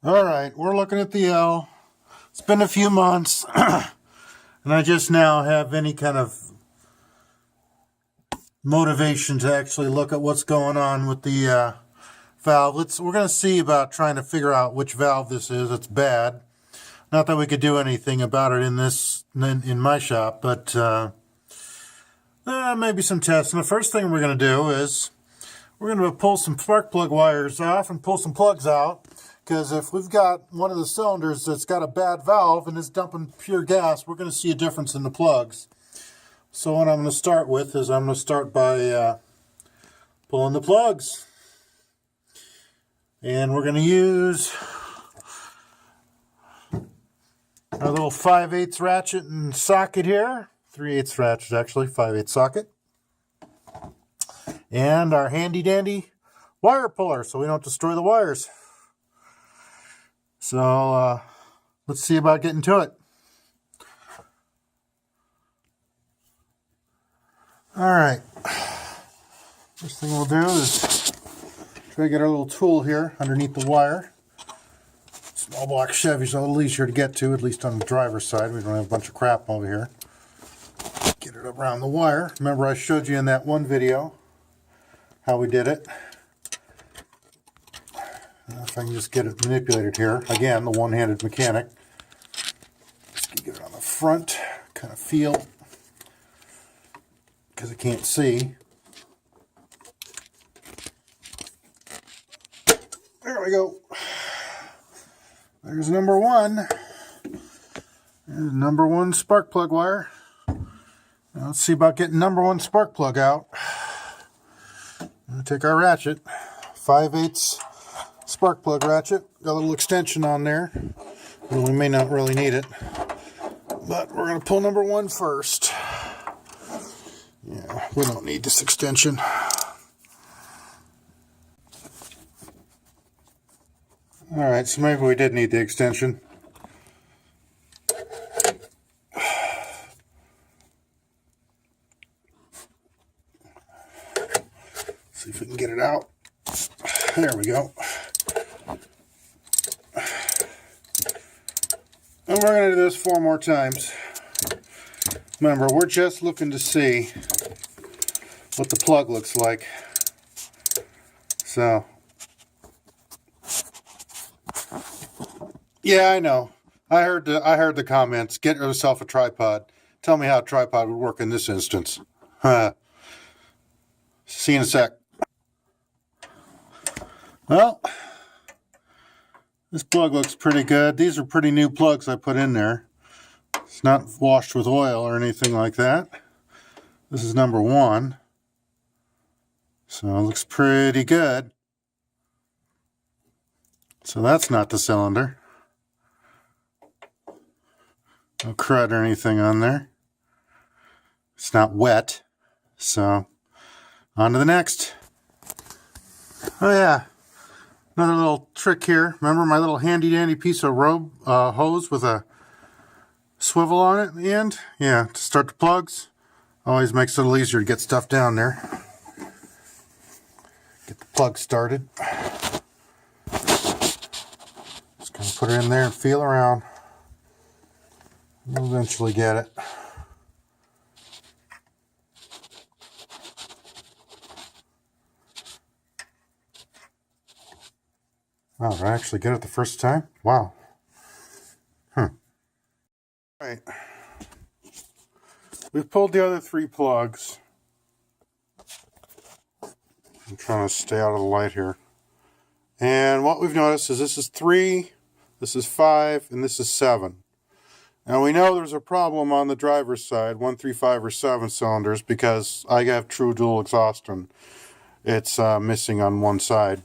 All right, we're looking at the L. It's been a few months, and I just now have any kind of motivation to actually look at what's going on with the valve. We're going to see about trying to figure out which valve this is. It's bad. Not that we could do anything about it in my shop, but maybe some tests. And the first thing we're going to do is we're going to pull some spark plug wires off and pull some plugs out. Because if we've got one of the cylinders that's got a bad valve and is dumping pure gas, we're going to see a difference in the plugs. So what I'm going to start with is I'm going to start by pulling the plugs. And we're going to use our little 5/8 ratchet and socket here. 3/8 ratchet actually, 5/8 socket. And our handy dandy wire puller so we don't destroy the wires. So let's see about getting to it. All right. First thing we'll do is try to get our little tool here underneath the wire. Small block Chevy's a little easier to get to, at least on the driver's side. We don't have a bunch of crap over here. Get it around the wire. Remember I showed you in that one video how we did it. If I can just get it manipulated here. Again, the one-handed mechanic. Just get it on the front, kind of feel, because I can't see. There we go. There's number one. There's number one spark plug wire. Now let's see about getting number one spark plug out. I'm going to take our ratchet, 5/8 spark plug ratchet. Got a little extension on there. Well, we may not really need it. But we're going to pull number one first. Yeah, we don't need this extension. Alright, so maybe we did need the extension. See if we can get it out. There we go. And we're going to do this 4 more times. Remember, we're just looking to see what the plug looks like. So, yeah, I know. I heard the comments. Get yourself a tripod. Tell me how a tripod would work in this instance. See you in a sec. Well, this plug looks pretty good. These are pretty new plugs I put in there. It's not washed with oil or anything like that. This is number one. So it looks pretty good. So that's not the cylinder. No crud or anything on there. It's not wet. So on to the next. Oh yeah. Another little trick here. Remember my little handy dandy piece of hose with a swivel on it at the end? Yeah, to start the plugs. Always makes it a little easier to get stuff down there. Get the plug started. Just gonna put it in there and feel around. We'll eventually get it. Oh, did I actually get it the first time? Wow. Alright. We've pulled the other 3 plugs. I'm trying to stay out of the light here. And what we've noticed is this is 3, this is 5, and this is 7. Now we know there's a problem on the driver's side, 1, 3, 5, or 7 cylinders, because I have true dual exhaust and it's missing on one side.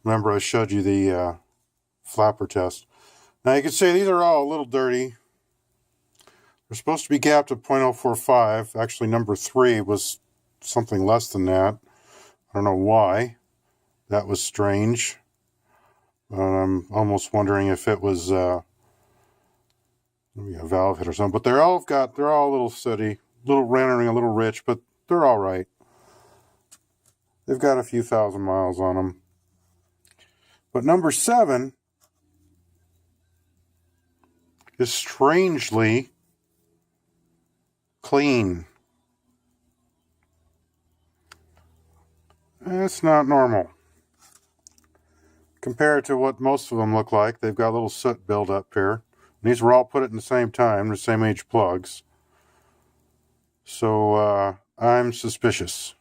Remember I showed you the flapper test. Now you can see these are all a little dirty. They're supposed to be gapped at 0.045. Actually number 3 was something less than that. I don't know why. That was strange. I'm almost wondering if it was maybe a valve hit or something. But they're all a little steady, a little rendering, a little rich, but they're all right. They've got a few thousand miles on them. But number 7 is strangely clean. It's not normal. Compared to what most of them look like, they've got a little soot buildup here. These were all put at the same time, the same age plugs. So I'm suspicious.